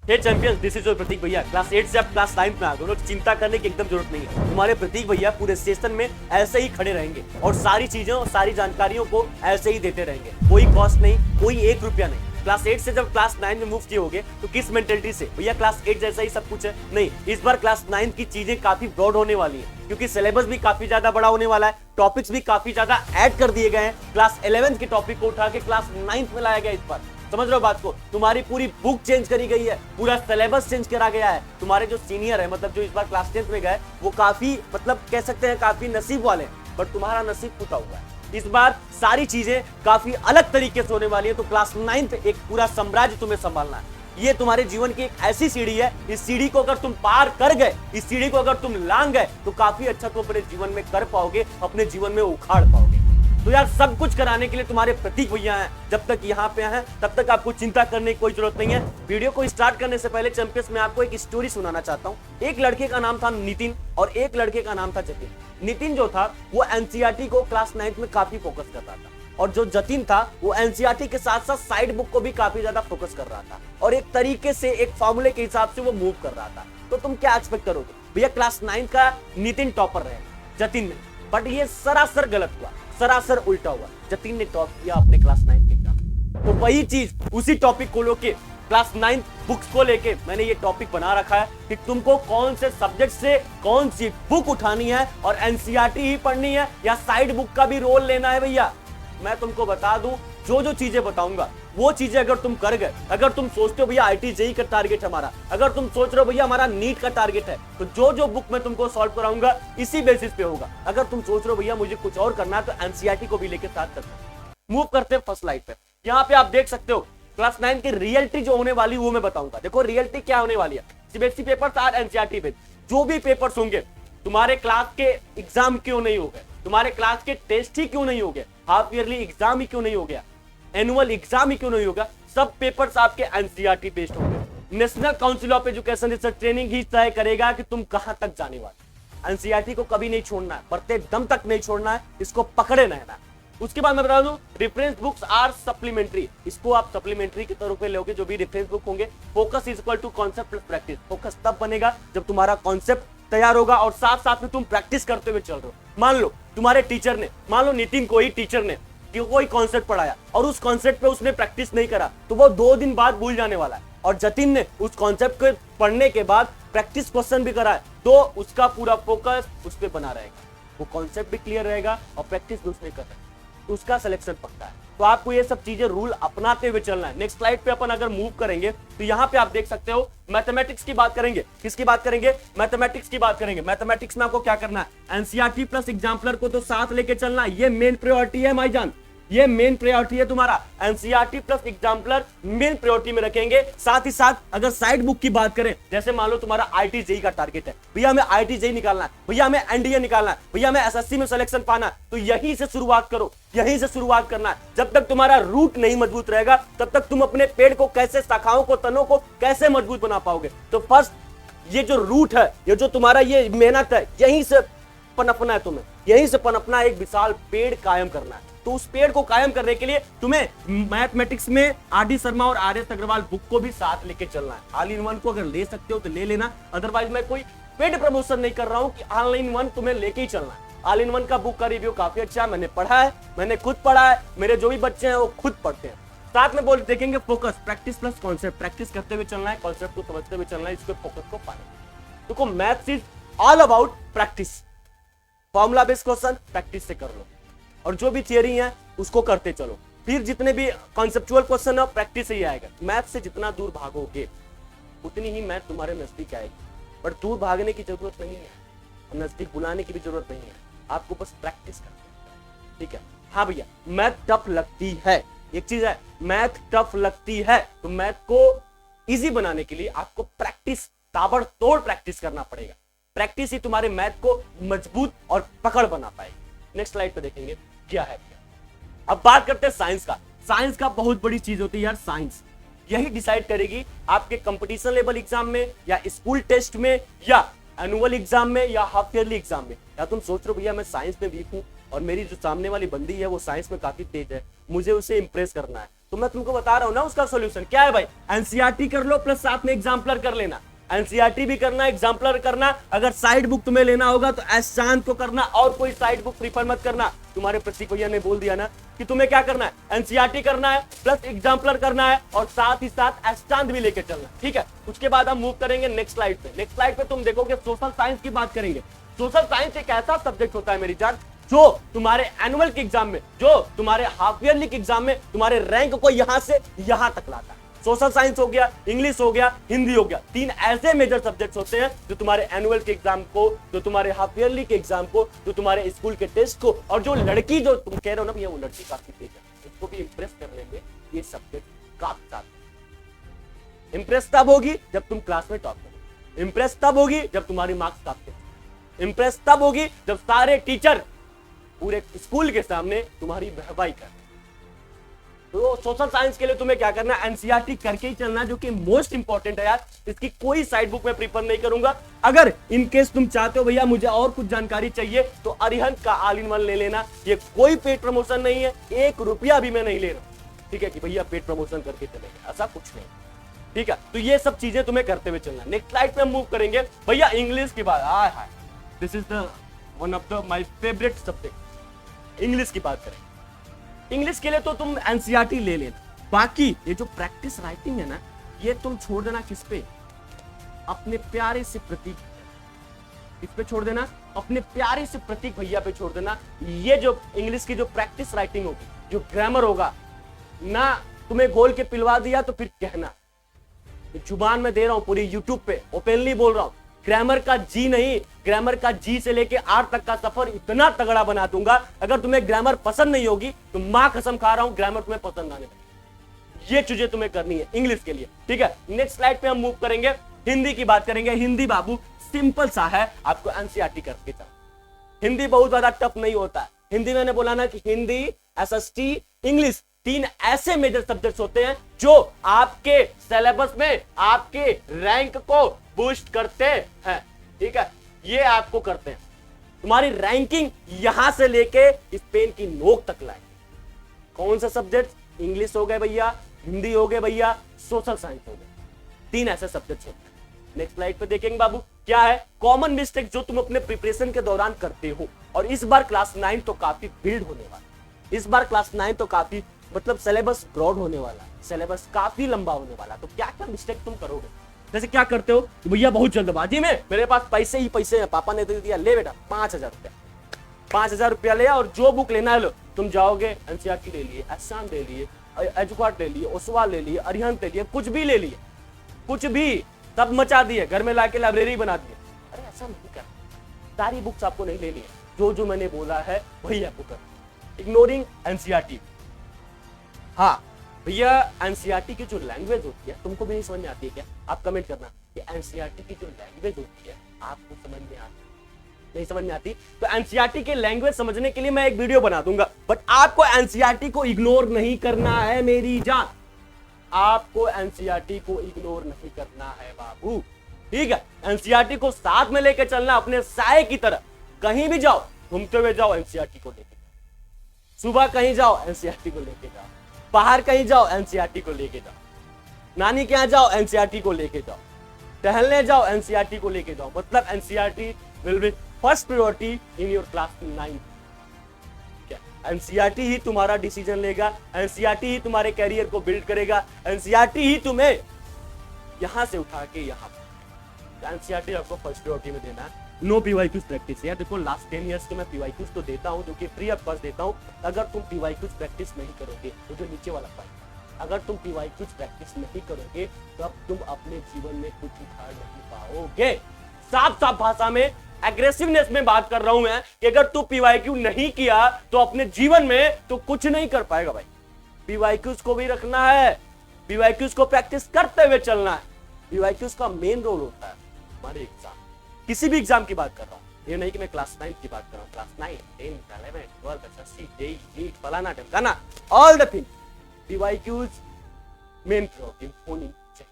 Hey champions, this is your Prateek भैया। Class 8 से आप क्लास 9 में आ गए, चिंता करने की एकदम जरूरत नहीं है। तुम्हारे प्रतीक भैया पूरे सेशन में ऐसे ही खड़े रहेंगे और सारी चीजें और सारी जानकारियों को ऐसे ही देते रहेंगे। कोई कॉस्ट नहीं, कोई 1 रुपया नहीं। क्लास 8 से जब क्लास 9 में मूव किए होगे तो किस मेंटेलिटी से? भैया क्लास 8 जैसा ही सब कुछ है? नहीं, इस बार क्लास 9 की चीजें काफी ब्रॉड होने वाली है, क्योंकि सिलेबस भी काफी ज्यादा बड़ा होने वाला है, टॉपिक्स भी काफी ज्यादा ऐड कर दिए गए हैं। क्लास 11 के टॉपिक को उठा के क्लास 9 में लाया गया इस बार। समझ रहे हो बात को? तुम्हारी पूरी बुक चेंज करी गई है, पूरा सिलेबस चेंज करा गया है। तुम्हारे जो सीनियर है, मतलब जो इस बार क्लास 10 में गए, वो काफी मतलब कह सकते हैं काफी नसीब वाले हैं, बट तुम्हारा नसीब फूटा हुआ है। इस बार सारी चीजें काफी अलग तरीके से होने वाली है। तो क्लास 9 एक पूरा साम्राज्य तुम्हें संभालना है। ये तुम्हारे जीवन की एक ऐसी सीढ़ी है, इस सीढ़ी को अगर तुम पार कर गए, इस सीढ़ी को अगर तुम लांग गए, तो काफी अच्छा तुम अपने जीवन में कर पाओगे, अपने जीवन में उखाड़ पाओगे। तो यार सब कुछ कराने के लिए तुम्हारे प्रतीक भैया हैं। जब तक यहाँ पे हैं तब तक आपको चिंता करने की कोई जरूरत नहीं है। वीडियो को स्टार्ट करने से पहले चैंपियंस में आपको एक स्टोरी सुनाना चाहता हूँ। एक लड़के का नाम था नितिन और एक लड़के का नाम था जतिन। नितिन जो था वो एनसीईआरटी को क्लास 9 में काफी फोकस कर रहा था, और जो जतिन था वो एनसीईआरटी के साथ साथ साइड बुक को भी काफी ज्यादा फोकस कर रहा था, और एक तरीके से एक फॉर्मूले के हिसाब से वो मूव कर रहा था। तो तुम क्या एक्सपेक्ट करोगे? भैया क्लास 9 का नितिन टॉपर रहे, जतिन ने, बट ये सरासर गलत हुआ, सरासर उल्टा हुआ। जतिन ने टॉप किया अपने क्लास 9 के एग्जाम। तो वही चीज उसी टॉपिक को लेके क्लास 9 बुक्स को लेके मैंने ये टॉपिक बना रखा है कि तुमको कौन से सब्जेक्ट से कौन सी बुक उठानी है, और एनसीईआरटी ही पढ़नी है या साइड बुक का भी रोल लेना है। भैया मैं तुमको बता दूं, जो चीजें बताऊंगा वो चीजें अगर तुम कर गए, अगर तुम सोचते हो भैया आईटी जेई का टारगेट हमारा, अगर तुम सोच रहे हो भैया हमारा नीट का टारगेट है, तो जो बुक मैं तुमको सॉल्व कराऊंगा इसी बेसिस पे होगा। अगर तुम सोच रहे हो भैया मुझे कुछ और करना है, तो एनसीईआरटी को भी लेके साथ करते मूव करते हैं फर्स्ट स्लाइड पे। यहाँ पे आप देख सकते हो क्लास 9 की रियलिटी जो होने वाली वो मैं बताऊंगा। देखो रियलिटी क्या होने वाली है। CBSE papers are NCERT based. जो भी पेपर्स होंगे, तुम्हारे क्लास के एग्जाम क्यों नहीं हो गए, तुम्हारे क्लास के टेस्ट ही क्यों नहीं हो गए, हाफ ईयरली एग्जाम ही क्यों नहीं हो गया, एनुअल एग्जाम ही क्यों नहीं होगा, सब पेपर्स आपके एनसीईआरटी बेस्ड होंगे। National council of education research training ही तय करेगा कि तुम कहां तक जाने वाले। एनसीईआरटी को कभी नहीं छोड़ना है, बढ़ते दम तक नहीं छोड़ना है, इसको पकड़े रहना है। उसके बाद मैं बता दूं, रेफरेंस बुक्स आर सप्लीमेंट्री। इसको आप सप्लीमेंट्री के तौर पे लोगे। जो भी रेफरेंस बुक होंगे, focus is equal to concept plus practice. Focus तब बनेगा जब तुम्हारा कॉन्सेप्ट तैयार होगा और साथ साथ में तुम प्रैक्टिस करते हुए चल रहे हो। मान लो तुम्हारे टीचर ने, मान लो नितिन को ही टीचर ने कोई कॉन्सेप्ट पढ़ाया और उस कॉन्सेप्ट पे उसने प्रैक्टिस नहीं करा, तो वो 2 दिन बाद भूल जाने वाला है। और जतिन ने उस कॉन्सेप्ट को पढ़ने के बाद प्रैक्टिस क्वेश्चन भी कराया, तो उसका पूरा फोकस उस पर बना रहेगा, वो कॉन्सेप्ट भी क्लियर रहेगा और प्रैक्टिस भी उसने कर रहा है, तो उसका सिलेक्शन पक्का है। तो आपको ये सब चीजें रूल अपनाते हुए चलना है। नेक्स्ट स्लाइड पे अपन अगर मूव करेंगे तो यहाँ पे आप देख सकते हो मैथमेटिक्स की बात करेंगे। किसकी बात करेंगे? मैथमेटिक्स की बात करेंगे। मैथमेटिक्स में आपको क्या करना है? एनसीईआरटी प्लस एग्जाम्पलर को तो साथ लेके चलना है। ये मेन प्रायोरिटी है माईजान, ये मेन प्रायोरिटी है तुम्हारा। NCERT plus exemplar main priority में रखेंगे। साथ ही साथ अगर साइड बुक की बात करें, जैसे मान लो तुम्हारा आईटी जेई का टारगेट है, भैया हमें आईटी जेई निकालना है, भैया हमें एनडीए निकालना है, भैया हमें एसएससी में सिलेक्शन पाना है, तो यहीं से शुरुआत करो, यहीं से शुरुआत करना है। जब तक तुम्हारा रूट नहीं मजबूत रहेगा तब तक तुम अपने पेड़ को कैसे, शाखाओं को, तनों को कैसे मजबूत बना पाओगे। तो फर्स्ट ये जो रूट है, ये जो तुम्हारा ये मेहनत है, यहीं से पनपना है तुम्हें, यहीं से पनपना है, एक विशाल पेड़ कायम करना है। तो उस पेड़ को कायम करने के लिए तुम्हें मैथमेटिक्स में आरडी शर्मा और आरएस अग्रवाल बुक को भी साथ लेके चलना है। ऑल इन वन को अगर ले सकते हो तो ले लेना, अदरवाइज मैं कोई पेड प्रमोशन नहीं कर रहा हूं कि ऑल इन वन तुम्हें लेके ही चलना है। ऑल इन वन का बुक का रिव्यू काफी अच्छा है, मैंने पढ़ा है, मैंने खुद पढ़ा है, मेरे जो भी बच्चे हैं वो खुद पढ़ते हैं। साथ में बोल देखेंगे focus, practice plus concept. Practice करते हुए चलना है, कॉन्सेप्ट को समझते हुए चलना है, इसके फोकस को पाने। देखो maths is all about practice. Formula based question practice से कर लो, और जो भी थियरी है उसको करते चलो। फिर जितने भी कॉन्सेप्चुअल क्वेश्चन है प्रैक्टिस से ही आएगा। मैथ से जितना दूर भागोगे उतनी ही मैथ तुम्हारे नजदीक आएगी। पर दूर भागने की जरूरत नहीं है, नजदीक बुलाने की भी जरूरत नहीं है, आपको बस प्रैक्टिस करना, ठीक है। हाँ भैया मैथ टफ लगती है, एक चीज है, मैथ टफ लगती है, तो मैथ को इजी बनाने के लिए आपको प्रैक्टिस, ताबड़तोड़ प्रैक्टिस करना पड़ेगा। प्रैक्टिस ही तुम्हारे मैथ को मजबूत और पकड़ बना पाएगी। नेक्स्ट स्लाइड पे देखेंगे क्या है। अब बात करते हैं साइंस का। साइंस का बहुत बड़ी चीज होती है यार, साइंस यही डिसाइड करेगी आपके कंपटीशन लेवल एग्जाम में, या स्कूल टेस्ट में, या एनुअल एग्जाम में, या हाफ ईयरली एग्जाम में। या तुम सोच रहे हो भैया मैं साइंस में वीक हूं और मेरी जो सामने वाली बंदी है वो साइंस में काफी तेज है, मुझे उसे इंप्रेस करना है, तो मैं तुमको बता रहा हूं ना उसका सॉल्यूशन क्या है भाई, एनसीईआरटी कर लो प्लस साथ में एग्जाम्पलर कर लेना। एनसीईआरटी भी करना, एग्जाम्पलर करना। अगर साइड बुक तुम्हें लेना होगा तो एस चांद को करना, और कोई साइड बुक प्रीफर मत करना। तुम्हारे प्रतीक भैया ने बोल दिया ना कि तुम्हें क्या करना है, एनसीईआरटी करना है प्लस एग्जाम्पलर करना है और साथ ही साथ एस चांद भी लेके चलना, ठीक है। उसके बाद हम मूव करेंगे नेक्स्ट स्लाइड पे। नेक्स्ट स्लाइड पे तुम देखोगे सोशल साइंस की बात करेंगे। सोशल साइंस एक ऐसा सब्जेक्ट होता है मेरी जान जो तुम्हारे एनुअल के एग्जाम में, जो तुम्हारे हाफ ईयरली के एग्जाम में तुम्हारे रैंक को यहां से यहां तक लाता है। सोशल साइंस हो गया, इंग्लिश हो गया, हिंदी हो गया, 3 ऐसे मेजर सब्जेक्ट्स होते हैं जो तुम्हारे एनुअल के एग्जाम को, जो तुम्हारे हाफ ईयरली के एग्जाम को, जो तुम्हारे स्कूल के टेस्ट को, और जो लड़की जो तुम कह रहे हो ना भैया वो लड़की काफी तेज है, उसको भी इंप्रेस करने में ये सब्जेक्ट काफी साथ। इंप्रेस तब होगी जब तुम क्लास में टॉप करोगे, इंप्रेस तब होगी जब तुम्हारी मार्क्स काफी, इंप्रेस तब होगी जब सारे टीचर पूरे स्कूल के सामने तुम्हारी वाहवाही कर। तो सोशल साइंस के लिए तुम्हें क्या करना है, एनसीईआरटी करके ही चलना, जो कि मोस्ट इंपॉर्टेंट है यार। इसकी कोई साइड बुक में प्रीफर नहीं करूंगा। अगर इन केस तुम चाहते हो भैया मुझे और कुछ जानकारी चाहिए तो अरिहंत का ऑल इन वन ले लेना। ये कोई पेड प्रमोशन नहीं है, 1 रुपया भी मैं नहीं ले रहा, ठीक है, कि भैया पेड प्रमोशन करके चलेंगे, ऐसा कुछ नहीं, ठीक है। तो ये सब चीजें तुम्हें करते हुए चलना। नेक्स्ट स्लाइड पे हम मूव करेंगे भैया इंग्लिश की बात। Hi hi, this is the one of the my favourite subject. English की बात करें, इंग्लिश के लिए तो तुम एनसीईआरटी ले लेना। बाकी ये जो प्रैक्टिस राइटिंग है ना, ये तुम छोड़ देना किस पे, अपने प्यारे से प्रतीक, किस पे छोड़ देना, अपने प्यारे से प्रतीक भैया पे छोड़ देना। ये जो इंग्लिश की जो प्रैक्टिस राइटिंग होगी, जो ग्रामर होगा ना, तुम्हें घोल के पिलवा दिया तो फिर कहना, जुबान में दे रहा हूं पूरी यूट्यूब पे ओपनली बोल रहा हूं, ग्रामर का जी नहीं, ग्रामर का जी से लेके आर तक का सफर इतना तगड़ा बना दूंगा। अगर तुम्हें ग्रामर पसंद नहीं होगी तो मां कसम खा रहा हूं ग्रामर तुम्हें पसंद आने लगेगी। ये चीजें तुम्हें करनी है इंग्लिश के लिए, ठीक है। नेक्स्ट स्लाइड पे हम मूव करेंगे, हिंदी की बात करेंगे। हिंदी बाबू सिंपल सा है, आपको एनसीईआरटी करके चलना। हिंदी बहुत ज्यादा टफ नहीं होता है। हिंदी मैंने बोला ना कि हिंदी, एसएसटी, इंग्लिश, 3 ऐसे मेजर सब्जेक्ट्स होते हैं जो आपके सिलेबस में आपके रैंक को बूस्ट करते हैं, ठीक है। ये आपको करते हैं, तुम्हारी रैंकिंग यहां से लेके इस पेन की नोक तक लाएंगे। कौन सा सब्जेक्ट, इंग्लिश हो गए भैया, हिंदी हो गए भैया, सोशल साइंस हो गए, 3 ऐसे सब्जेक्ट्स होते हैं। नेक्स्ट स्लाइड पे देखेंगे बाबू क्या है कॉमन मिस्टेक जो तुम अपने प्रिपरेशन के दौरान करते हो। और इस बार क्लास 9 तो काफी बिल्ड होने वाला, इस बार क्लास 9 तो काफी मतलब सिलेबस ब्रॉड होने वाला, सिलेबस काफी लंबा होने वाला। तो क्या क्या मिस्टेक तुम करोगे, जैसे क्या करते हो तो भैया बहुत जल्दबाजी में मेरे पास पैसे ही पैसे हैं, पापा ने दे दिया, ले बेटा 5000 रुपया, 5000 रुपया ले और जो बुक लेना है लो। तुम जाओगे एनसीईआरटी ले लिए, एहसान ले लिए, एजुकेट ले लिए, ओसवाल ले लिए, अरिहंत ले लिए, कुछ भी ले लिए, कुछ भी सब मचा दिए, घर में लाके लाइब्रेरी बना दिए। अरे ऐसा नहीं कर, सारी बुक्स आपको नहीं लेनी है, जो जो मैंने बोला है वही आपको कर। Ignoring NCERT. हाँ भैया एनसीईआरटी की जो लैंग्वेज होती है तुमको भी नहीं समझ में आती है क्या, आप कमेंट करना कि एनसीईआरटी की जो लैंग्वेज होती है आपको समझ में आती नहीं समझ में आती। तो एनसीईआरटी की लैंग्वेज समझने के लिए मैं एक वीडियो बना दूंगा, बट आपको एनसीईआरटी को इग्नोर नहीं करना है मेरी जान, आपको एनसीईआरटी को इग्नोर नहीं करना है बाबू, ठीक है। एनसीईआरटी को साथ में लेके चलना, अपने साए की तरह। कहीं भी जाओ, घूमते हुए जाओ, एनसीईआरटी को लेके, सुबह कहीं जाओ एनसीईआरटी को लेके जाओ, बाहर कहीं जाओ एनसीईआरटी को लेके जाओ, नानी के यहाँ जाओ एनसीईआरटी को लेके जाओ, टहलने जाओ एनसीईआरटी को लेके जाओ। मतलब NCERT will be first priority in your class 9। NCERT ही तुम्हारा डिसीजन लेगा, एनसीईआरटी ही तुम्हारे कैरियर को बिल्ड करेगा, एनसीईआरटी ही तुम्हें यहां से उठा के यहां, एनसीईआरटी आपको फर्स्ट प्रायोरिटी में देना है। नो पीवाईक्यूज प्रैक्टिस है, देखो लास्ट 10 इयर्स के मैं पीवाईक्यूज तो देता हूं, जो कि फ्री ऑफ कॉस्ट देता हूं। अगर तुम पीवाईक्यूज प्रैक्टिस नहीं करोगे तो जो नीचे वाला पॉइंट, अगर तुम पीवाईक्यूज प्रैक्टिस नहीं करोगे तो अब तुम अपने जीवन में कुछ उखाड़ नहीं पाओगे। साफ साफ भाषा में, एग्रेसिवनेस में बात कर रहा हूं मैं कि अगर तू पीवाईक्यू नहीं किया तो अपने जीवन में तो कुछ नहीं कर पाएगा भाई। पीवाईक्यूज को भी रखना है, पीवाईक्यूज को प्रैक्टिस करते हुए चलना है। पीवाईक्यूज का मेन रोल होता है हमारे एग्जाम, किसी भी एग्जाम की बात कर रहा हूं, ये नहीं कि मैं क्लास 9 की बात कर रहा हूं, क्लास 9, 10, 11, 12, एसएससी, जेईई, नीट, फलाना ढमकाना, all the thing PYQs main priority होनी चाहिए,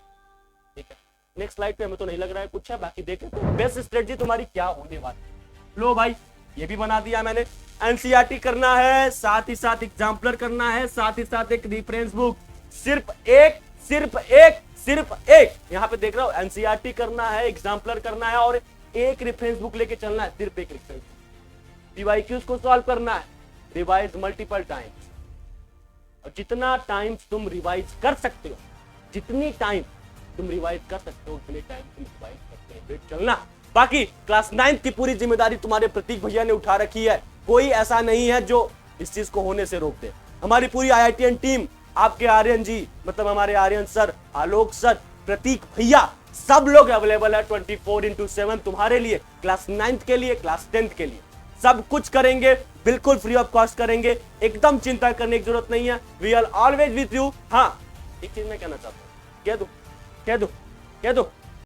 ठीक है। नेक्स्ट स्लाइड पे हमें तो नहीं लग रहा है कुछ है, बाकी देखें तो बेस्ट स्ट्रेटजी तुम्हारी क्या होने वाली। लो भाई ये भी बना दिया मैंने, एनसीईआरटी करना है, साथ ही साथ एग्जाम्पलर करना है, साथ ही साथ एक रेफरेंस बुक, सिर्फ एक यहां पे देख रहा हूं, एनसीईआरटी करना है, एग्जाम्पलर करना है और एक रेफरेंस बुक लेके चलना है, सिर्फ एक रेफरेंस बुक। पीवाईक्यूज को सॉल्व करना है, रिवाइज मल्टीपल टाइम्स, और जितना टाइम तुम रिवाइज कर सकते हो, जितनी टाइम तुम रिवाइज कर सकते हो उतने टाइम तुम रिवाइज करते हुए चलना। बाकी क्लास 9 की पूरी जिम्मेदारी तुम्हारे प्रतीक भैया ने उठा रखी है, कोई ऐसा नहीं है जो इस चीज को होने से रोक दे। हमारी पूरी IITian टीम, आपके आर्यन जी, मतलब हमारे आर्यन सर, आलोक सर, प्रतीक भैया, सब लोग अवेलेबल है 24/7 तुम्हारे लिए, क्लास 9th के लिए, क्लास 10th के लिए। सब कुछ करेंगे, बिल्कुल फ्री ऑफ कॉस्ट करेंगे, एकदम चिंता करने की जरूरत नहीं है। We are always with you. हाँ, एक चीज मैं कहना चाहता हूँ, कह दो